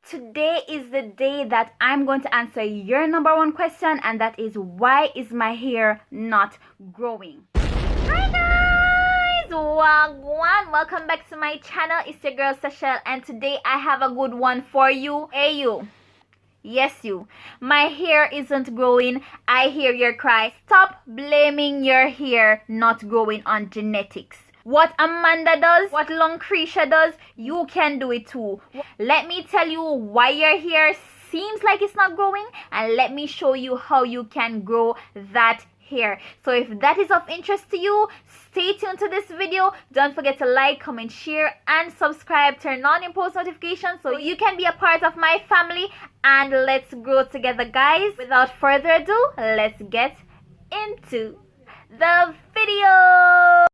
Today is the day that I'm going to answer your number one question, and that is, why is my hair not growing? Hi guys, Wagwan, welcome back to my channel. It's your girl Sashelle, and today I have a good one for you. Hey you, yes you, my hair isn't growing. I hear your cry. Stop blaming your hair not growing on genetics. What Amanda does, what Lucretia does, you can do it too. Let me tell you why your hair seems like it's not growing, and let me show you how you can grow that hair. So if that is of interest to you, stay tuned to this video. Don't forget to like, comment, share, and subscribe. Turn on your post notifications so you can be a part of my family, and let's grow together, guys. Without further ado, let's get into the video.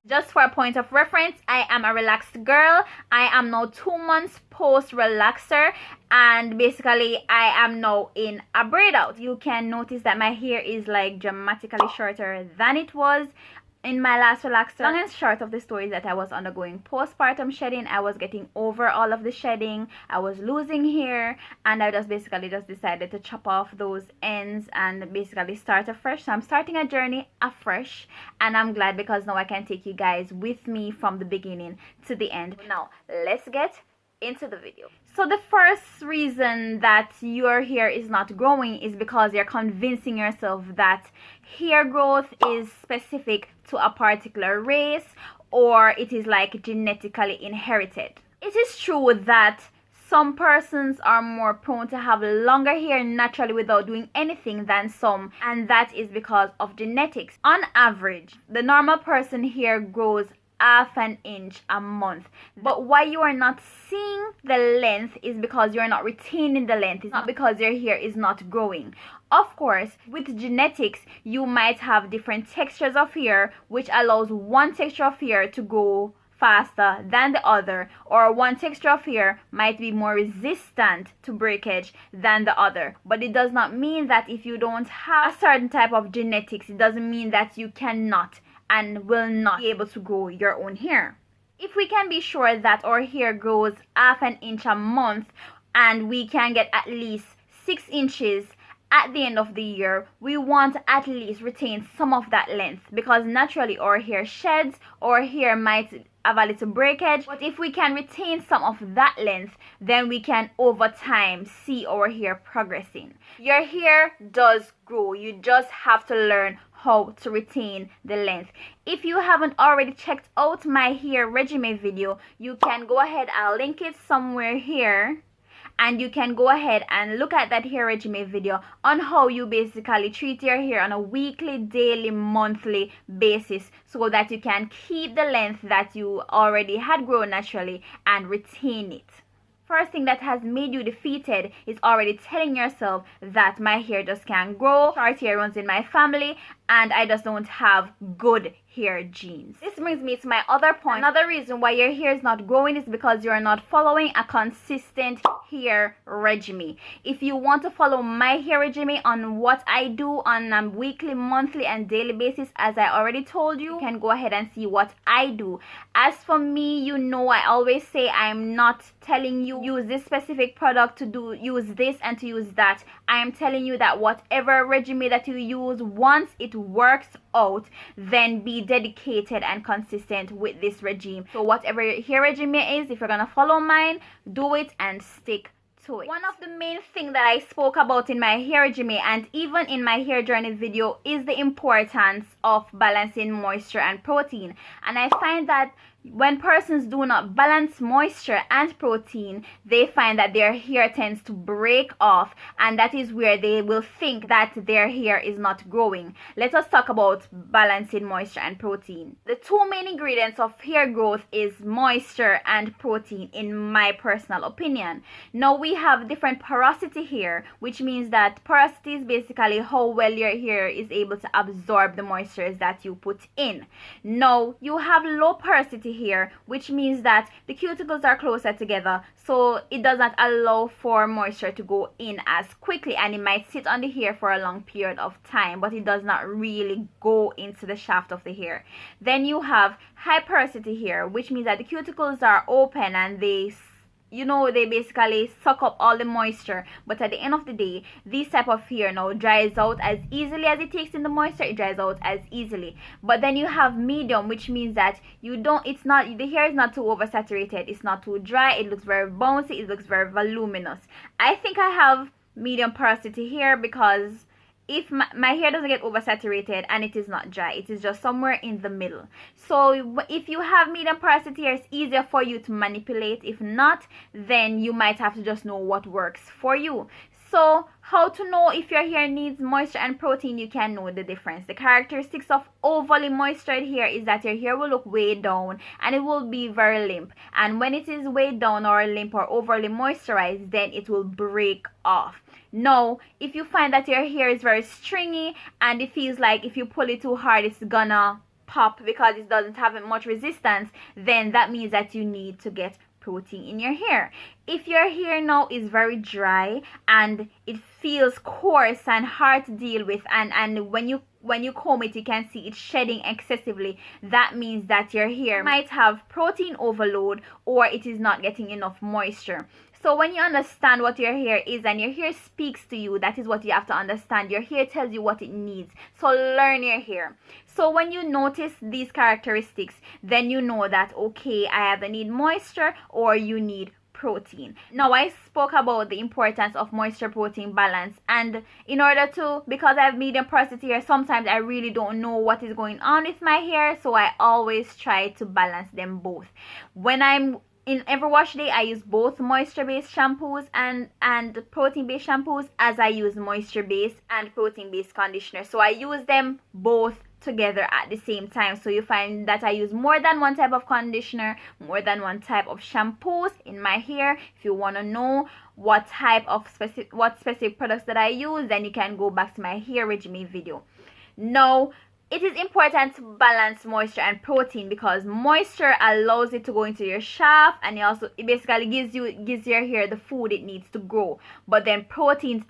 Just for a point of reference, I am a relaxed girl. I am now 2 months post relaxer, and basically I am now in a braid out. You can notice that my hair is like dramatically shorter than it was in my last relaxer. Long and short of the story is that I was undergoing postpartum shedding. I was getting over all of the shedding. I was losing hair, and I just decided to chop off those ends and basically start afresh. So I'm starting a journey afresh, and I'm glad because now I can take you guys with me from the beginning to the end. Now let's get into the video. So the first reason that your hair is not growing is because you're convincing yourself that hair growth is specific to a particular race, or it is like genetically inherited. It is true that some persons are more prone to have longer hair naturally without doing anything than some, and that is because of genetics. On average, the normal person hair grows half an inch a month, but why you are not seeing the length is because you're not retaining the length. It's not because your hair is not growing. Of course, with genetics, you might have different textures of hair, which allows one texture of hair to grow faster than the other, or one texture of hair might be more resistant to breakage than the other. But it does not mean that if you don't have a certain type of genetics, it doesn't mean that you cannot and will not be able to grow your own hair. If we can be sure that our hair grows half an inch a month, and we can get at least 6 inches at the end of the year, we want to at least retain some of that length, because naturally our hair sheds, our hair might have a little breakage, but if we can retain some of that length, then we can over time see our hair progressing. Your hair does grow, you just have to learn how to retain the length. If you haven't already checked out my hair regimen video, you can go ahead, I'll link it somewhere here, and you can go ahead and look at that hair regimen video on how you basically treat your hair on a weekly, daily, monthly basis, so that you can keep the length that you already had grown naturally and retain it. First thing that has made you defeated is already telling yourself that my hair just can't grow, short hair runs in my family, and I just don't have good hair genes. This brings me to my other point. Another reason why your hair is not growing is because you are not following a consistent hair regimen. If you want to follow my hair regimen on what I do on a weekly, monthly, and daily basis, as I already told you, you can go ahead and see what I do. As for me, you know, I always say I'm not telling you use this specific product to use this and to use that. I am telling you that whatever regimen that you use, once it works out, then be dedicated and consistent with this regime. So whatever your hair regimen is, if you're gonna follow mine, do it and stick to it. One of the main things that I spoke about in my hair regimen and even in my hair journey video is the importance of balancing moisture and protein. And I find that when persons do not balance moisture and protein, they find that their hair tends to break off, and that is where they will think that their hair is not growing. Let us talk about balancing moisture and protein. The two main ingredients of hair growth is moisture and protein, in my personal opinion. Now we have different porosity here, which means that porosity is basically how well your hair is able to absorb the moistures that you put in. Now you have low porosity porosity here, which means that the cuticles are closer together, so it does not allow for moisture to go in as quickly, and it might sit on the hair for a long period of time, but it does not really go into the shaft of the hair. Then you have high porosity here, which means that the cuticles are open and they basically suck up all the moisture, but at the end of the day, this type of hair now dries out as easily as it takes in the moisture. It dries out as easily. But then you have medium, which means that the hair is not too oversaturated, it's not too dry, it looks very bouncy, it looks very voluminous. I think I have medium porosity here because if my hair doesn't get oversaturated and it is not dry, it is just somewhere in the middle. So if you have medium porosity hair, it's easier for you to manipulate. If not, then you might have to just know what works for you. So how to know if your hair needs moisture and protein? You can know the difference. The characteristics of overly moisturized hair is that your hair will look weighed down and it will be very limp, and when it is weighed down or limp or overly moisturized, then it will break off. Now, if you find that your hair is very stringy and it feels like if you pull it too hard it's gonna pop because it doesn't have much resistance, then that means that you need to get protein in your hair. If your hair now is very dry and it feels coarse and hard to deal with, and when you comb it you can see it shedding excessively, that means that your hair might have protein overload or it is not getting enough moisture. So when you understand what your hair is and your hair speaks to you, that is what you have to understand. Your hair tells you what it needs. So learn your hair. So when you notice these characteristics, then you know that, okay, I either need moisture or you need protein. Now, I spoke about the importance of moisture protein balance, and because I have medium porosity hair, sometimes I really don't know what is going on with my hair, so I always try to balance them both. When I'm in every wash day, I use both moisture-based shampoos and protein-based shampoos, as I use moisture-based and protein-based conditioner. So I use them both together at the same time. So you find that I use more than one type of conditioner, more than one type of shampoos in my hair. If you want to know what specific products that I use, then you can go back to my hair regimen video. Now, it is important to balance moisture and protein because moisture allows it to go into your shaft, and it basically gives your hair the food it needs to grow. But then protein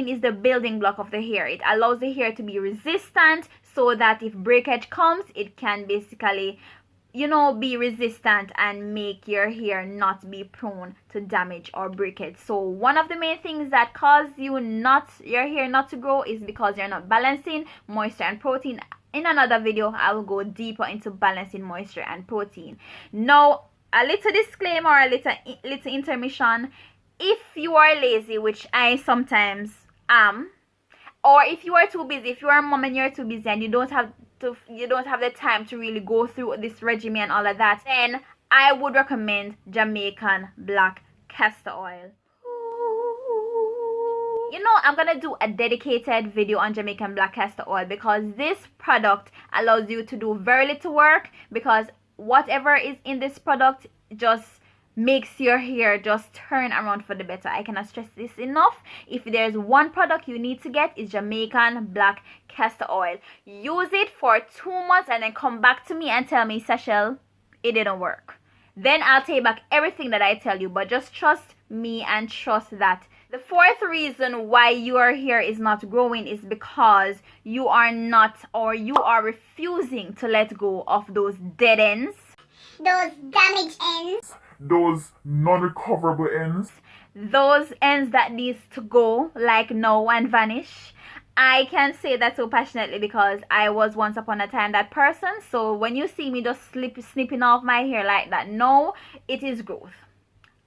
is the building block of the hair. It allows the hair to be resistant so that if breakage comes, it can basically be resistant and make your hair not be prone to damage or breakage. So one of the main things that cause your hair not to grow is because you're not balancing moisture and protein. In another video, I will go deeper into balancing moisture and protein. Now, a little disclaimer or a little intermission. If you are lazy, which I sometimes am, or if you are too busy, if you are a mom and you're too busy and you don't have the time to really go through this regimen and all of that, then I would recommend Jamaican black castor oil. I'm gonna do a dedicated video on Jamaican black castor oil because this product allows you to do very little work, because whatever is in this product just makes your hair just turn around for the better. I cannot stress this enough. If there's one product you need to get, is Jamaican black castor oil. Use it for 2 months and then come back to me and tell me, Sashelle, it didn't work. Then I'll take back everything that I tell you, but just trust me and trust that. The fourth reason why your hair is not growing is because you are refusing to let go of those dead ends, those damaged ends, those non-recoverable ends, those ends that needs to go like now and vanish. I can say that so passionately because I was once upon a time that person. So when you see me just snipping off my hair like that, no, it is growth.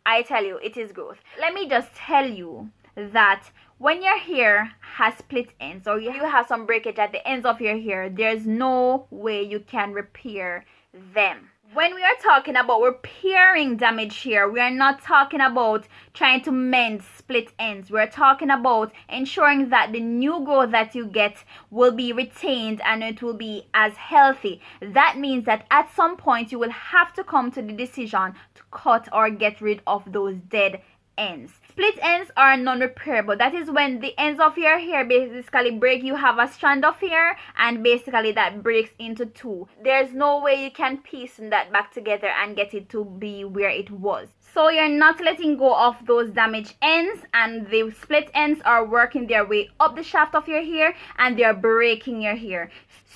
I tell you, it is growth. Let me just tell you that when your hair has split ends or you have some breakage at the ends of your hair, there's no way you can repair them. When we are talking about repairing damaged hair, we are not talking about trying to mend split ends. We're talking about ensuring that the new growth that you get will be retained and it will be as healthy. That means that at some point you will have to come to the decision to cut or get rid of those dead ends. Split ends are non-repairable. That is when the ends of your hair basically break. You have a strand of hair and basically that breaks into two. There's no way you can piece that back together and get it to be where it was. So you're not letting go of those damaged ends, and the split ends are working their way up the shaft of your hair and they're breaking your hair.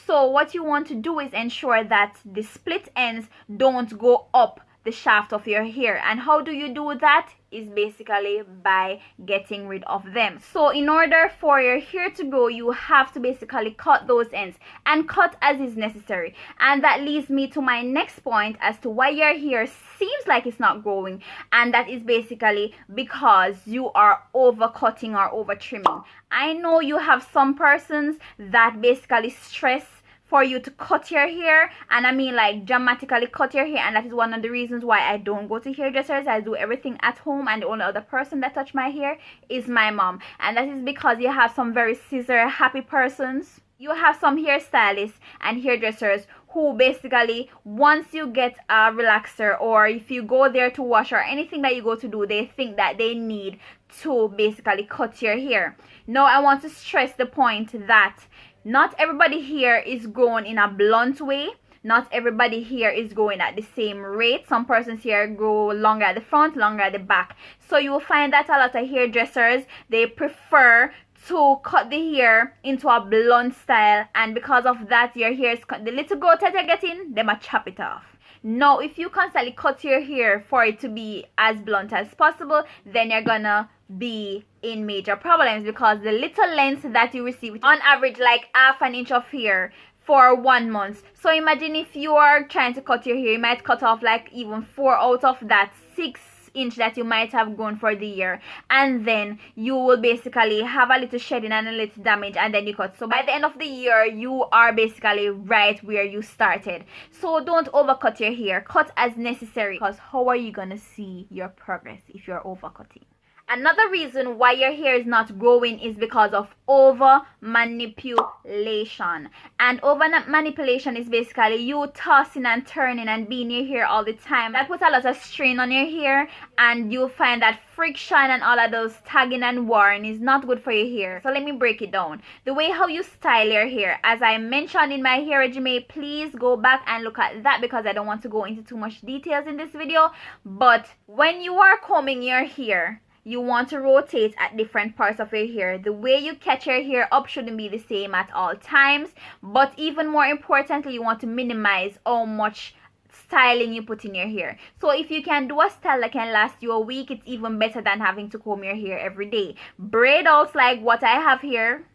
So what you want to do is ensure that the split ends don't go up the shaft of your hair. And how do you do that? Is basically by getting rid of them. So in order for your hair to grow, you have to basically cut those ends, and cut as is necessary. And that leads me to my next point as to why your hair seems like it's not growing, and that is basically because you are over cutting or over trimming. I know you have some persons that basically stress for you to cut your hair, and I mean like dramatically cut your hair, and that is one of the reasons why I don't go to hairdressers. I do everything at home, and the only other person that touch my hair is my mom. And that is because you have some very scissor happy persons. You have some hairstylists and hairdressers who basically, once you get a relaxer, or if you go there to wash or anything that you go to do, they think that they need to basically cut your hair. Now I want to stress the point that not everybody here is growing in a blunt way. Not everybody here is growing at the same rate. Some persons here grow longer at the front, longer at the back. So you will find that a lot of hairdressers, they prefer to cut the hair into a blunt style, and because of that your hair is cut. The little growth that you're getting, they might chop it off. Now if you constantly cut your hair for it to be as blunt as possible, then you're gonna be in major problems, because the little length that you receive, on average like half an inch of hair for 1 month. So imagine if you are trying to cut your hair, you might cut off like even 4 out of that 6 inch that you might have grown for the year, and then you will basically have a little shedding and a little damage, and then you cut. So by the end of the year you are basically right where you started. So don't overcut your hair, cut as necessary, because how are you gonna see your progress if you're overcutting? Another reason why your hair is not growing is because of over manipulation. And over manipulation is basically you tossing and turning and being your hair all the time. That puts a lot of strain on your hair, and you'll find that friction and all of those tagging and warring is not good for your hair. So let me break it down. The way how you style your hair, as I mentioned in my hair resume, please go back and look at that, because I don't want to go into too much details in this video. But when you are combing your hair, you want to rotate at different parts of your hair. The way you catch your hair up shouldn't be the same at all times, but even more importantly, you want to minimize how much styling you put in your hair. So if you can do a style that can last you a week, it's even better than having to comb your hair every day. Braid outs like what I have here.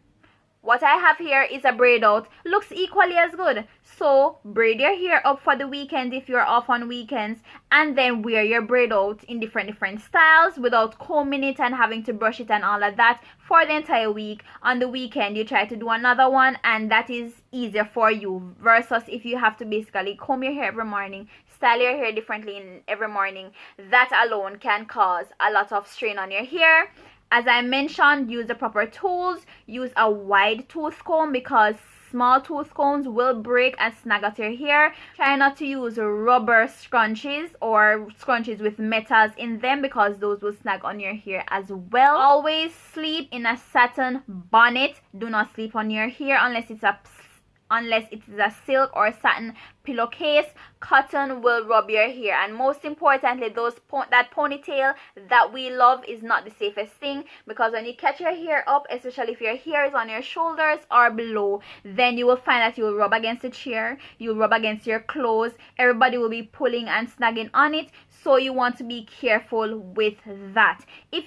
What I have here is a braid out, looks equally as good. So braid your hair up for the weekend if you're off on weekends, and then wear your braid out in different styles without combing it and having to brush it and all of that for the entire week. On the weekend you try to do another one, and that is easier for you, versus if you have to basically comb your hair every morning, style your hair differently every morning. That alone can cause a lot of strain on your hair. As I mentioned, use the proper tools. Use a wide tooth comb, because small tooth combs will break and snag at your hair. Try not to use rubber scrunchies or scrunchies with metals in them, because those will snag on your hair as well. Always sleep in a satin bonnet. Do not sleep on your hair unless it's a silk or satin pillowcase. Cotton will rub your hair, and most importantly, that ponytail that we love is not the safest thing, because when you catch your hair up, especially if your hair is on your shoulders or below, then you will find that you will rub against the chair, you'll rub against your clothes, everybody will be pulling and snagging on it. So you want to be careful with that. If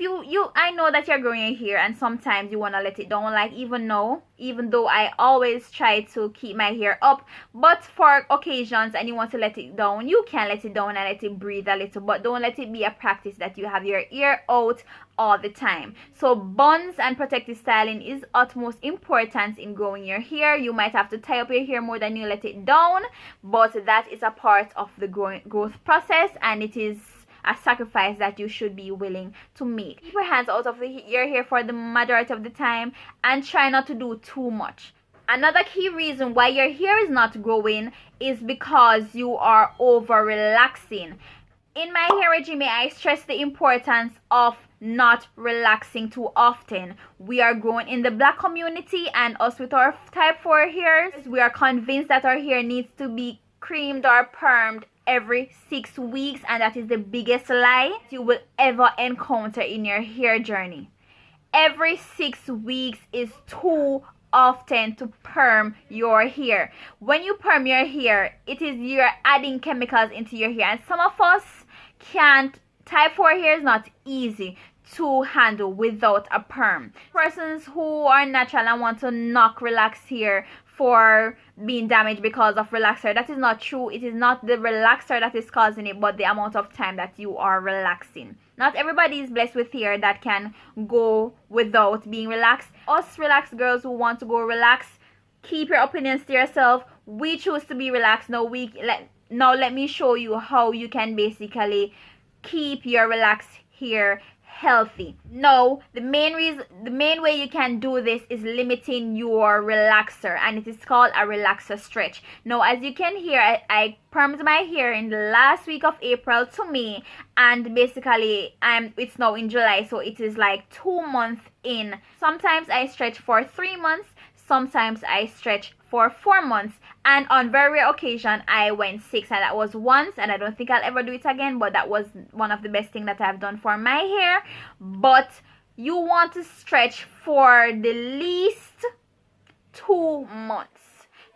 I know that you're growing your hair and sometimes you want to let it down, like even though I always try to keep my hair up, but for occasions and you want to let it down, you can let it down and let it breathe a little, but don't let it be a practice that you have your hair out all the time. So buns and protective styling is utmost importance in growing your hair. You might have to tie up your hair more than you let it down, but that is a part of the growth process, and it is a sacrifice that you should be willing to make. Keep your hands out of your hair for the majority of the time, and try not to do too much. Another key reason why your hair is not growing is because you are over relaxing. In my hair regime, I stress the importance of not relaxing too often. We are growing in the black community, and us with our type 4 hairs, we are convinced that our hair needs to be creamed or permed every 6 weeks, and that is the biggest lie you will ever encounter in your hair journey. Every 6 weeks is too often to perm your hair. When you perm your hair, you're adding chemicals into your hair, and some of us can't. Type 4 hair is not easy to handle without a perm. Persons who are natural and want to knock relax hair for being damaged because of relaxer, that is not true. It is not the relaxer that is causing it, but the amount of time that you are relaxing. Not everybody is blessed with hair that can go without being relaxed. Us relaxed girls who want to go relax, keep your opinions to yourself. We choose to be relaxed. Now let me show you how you can basically keep your relaxed hair healthy. No, the main way you can do this is limiting your relaxer, and it is called a relaxer stretch. Now, as you can hear, I permed my hair in the last week of April to May, and basically it's now in July, so it is like 2 months in. Sometimes I stretch for 3 months, sometimes I stretch for 4 months, and on very rare occasion I went 6, and that was once, and I don't think I'll ever do it again, but that was one of the best things that I've done for my hair. But you want to stretch for the least 2 months.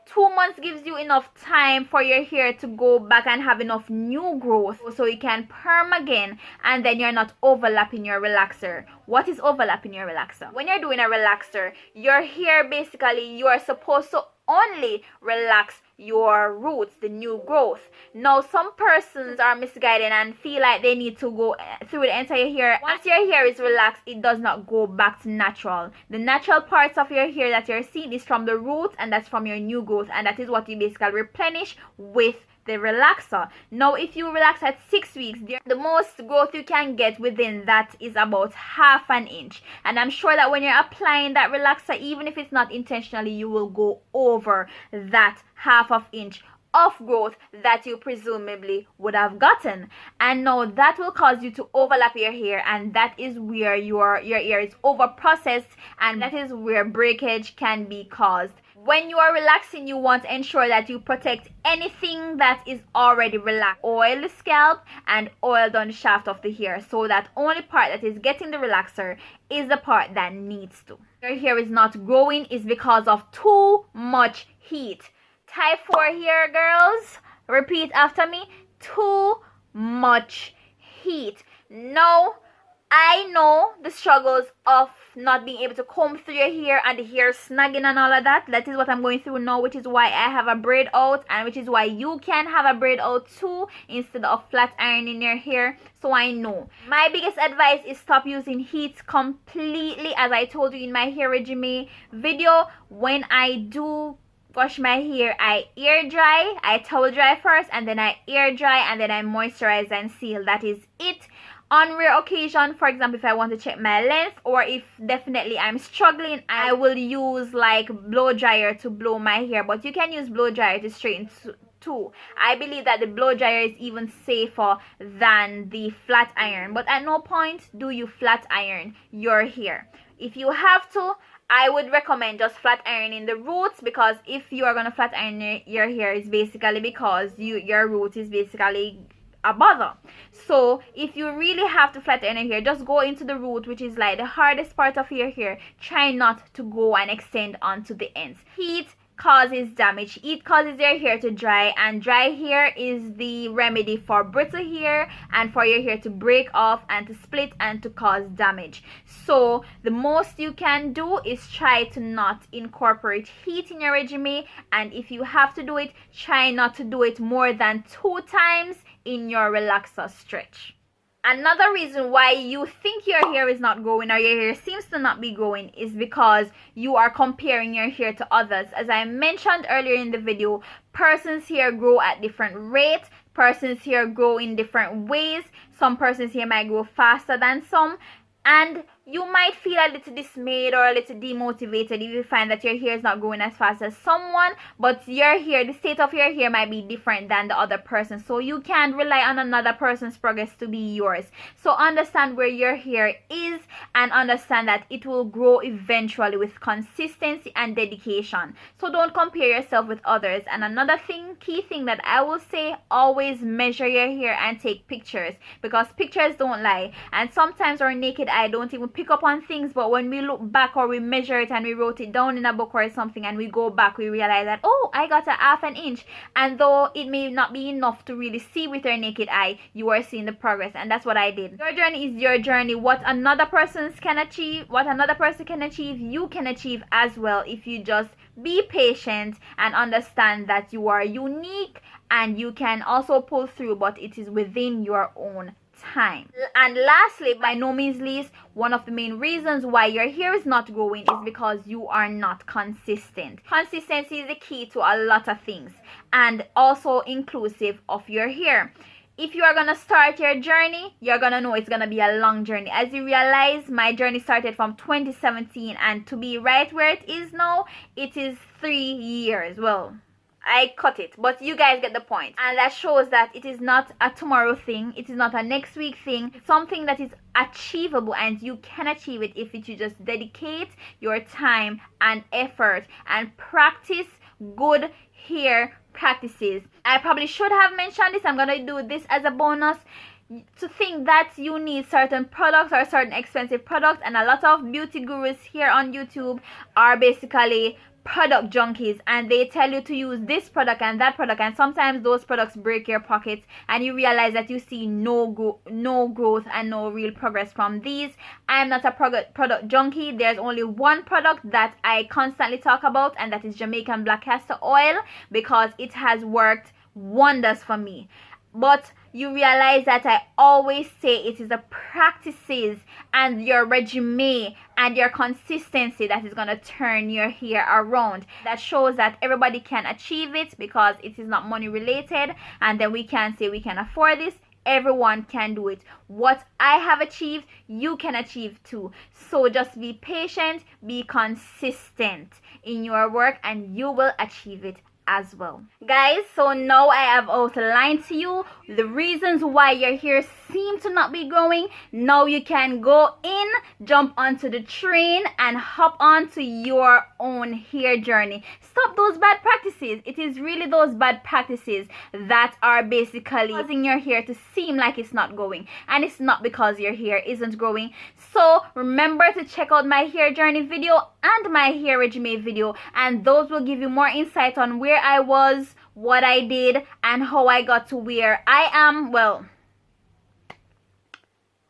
2 months gives you enough time for your hair to go back and have enough new growth, so you can perm again, and then you're not overlapping your relaxer. What is overlapping your relaxer? When you're doing a relaxer, your hair basically, you are supposed to only relax your roots, the new growth. Now, some persons are misguided and feel like they need to go through the entire hair. Once your hair is relaxed, it does not go back to natural. The natural parts of your hair that you're seeing is from the roots, and that's from your new growth, and that is what you basically replenish with the relaxer. Now, if you relax at 6 weeks, the most growth you can get within that is about half an inch, and I'm sure that when you're applying that relaxer, even if it's not intentionally, you will go over that half of inch of growth that you presumably would have gotten, and now that will cause you to overlap your hair, and that is where your hair is over processed, and that is where breakage can be caused. When you are relaxing, you want to ensure that you protect anything that is already relaxed. Oil the scalp and oil down the shaft of the hair, so that only part that is getting the relaxer is the part that needs to. Your hair is not growing is because of too much heat. Type 4 hair girls, repeat after me: too much heat. No, I know the struggles of not being able to comb through your hair and the hair snagging and all of that. That is what I'm going through now, which is why I have a braid out, and which is why you can have a braid out too instead of flat ironing your hair. So I know. My biggest advice is stop using heat completely. As I told you in my hair regime video, when I do wash my hair, I air dry, I towel dry first, and then I air dry, and then I moisturize and seal. That is it. On rare occasion, for example, if I want to check my length, or if definitely I'm struggling, I will use like blow dryer to blow my hair, but you can use blow dryer to straighten too. I believe that the blow dryer is even safer than the flat iron, but at no point do you flat iron your hair. If you have to, I would recommend just flat ironing the roots, because if you are going to flat iron your hair, is basically because your root is basically a bother. So if you really have to flat iron your hair, just go into the root, which is like the hardest part of your hair. Try not to go and extend onto the ends. Heat causes damage. It causes your hair to dry, and dry hair is the remedy for brittle hair and for your hair to break off and to split and to cause damage. So the most you can do is try to not incorporate heat in your regime, and if you have to do it, try not to do it more than 2 times in your relaxer stretch. Another reason why you think your hair is not growing, or your hair seems to not be growing, is because you are comparing your hair to others. As I mentioned earlier in the video, persons' hair grow at different rates. Persons' hair grow in different ways. Some persons' hair might grow faster than some. And You might feel a little dismayed or a little demotivated if you find that your hair is not growing as fast as someone, but your hair, the state of your hair might be different than the other person, so you can't rely on another person's progress to be yours. So understand where your hair is and understand that it will grow eventually with consistency and dedication. So don't compare yourself with others. And another key thing that I will say, always measure your hair and take pictures, because pictures don't lie, and sometimes our naked eye don't even pick up on things, but when we look back or we measure it and we wrote it down in a book or something and we go back, we realize that, oh, I got a half an inch. And though it may not be enough to really see with your naked eye, you are seeing the progress. And that's what I did. Your journey is your journey. What another person can achieve, you can achieve as well if you just be patient and understand that you are unique and you can also pull through, but it is within your own time. And lastly, by no means least, one of the main reasons why your hair is not growing is because you are not consistent. Consistency is the key to a lot of things, and also inclusive of your hair. If you are gonna start your journey, you're gonna know it's gonna be a long journey. As you realize, my journey started from 2017, and to be right where it is now, it is 3 years. Well, I cut it, but you guys get the point. And that shows that it is not a tomorrow thing, it is not a next week thing. It's something that is achievable, and you can achieve it if you just dedicate your time and effort and practice good hair practices. I probably should have mentioned this. I'm gonna do this as a bonus. To think that you need certain products or certain expensive products, and a lot of beauty gurus here on YouTube are basically product junkies, and they tell you to use this product and that product, and sometimes those products break your pockets and you realize that you see no growth and no real progress from these. I am not a product junkie. There's only one product that I constantly talk about, and that is Jamaican black castor oil, because it has worked wonders for me. But you realize that I always say it is the practices and your regimen and your consistency that is going to turn your hair around. That shows that everybody can achieve it, because it is not money related, and then we can say we can afford this. Everyone can do it. What I have achieved, you can achieve too. So just be patient, be consistent in your work, and you will achieve it as well. Guys, so now I have outlined to you the reasons why your hair seem to not be growing. Now you can go in, jump onto the train, and hop onto your own hair journey. Stop those bad practices. It is really those bad practices that are basically causing your hair to seem like it's not growing, and it's not because your hair isn't growing. So remember to check out my hair journey video and my hair regimen video, and those will give you more insight on where I was, what I did, and how I got to where I am. Well,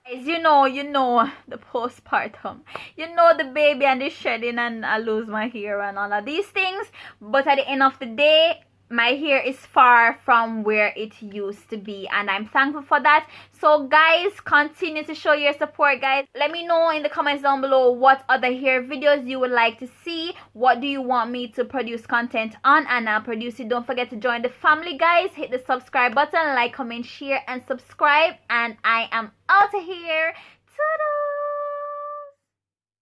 guys, you know the postpartum, the baby and the shedding, and I lose my hair and all of these things. But at the end of the day, my hair is far from where it used to be, and I'm thankful for that. So guys, continue to show your support, guys. Let me know in the comments down below what other hair videos you would like to see. What do you want me to produce content on, and I'll produce it. Don't forget to join the family, guys. Hit the subscribe button, like, comment, share, and subscribe. And I am out of here.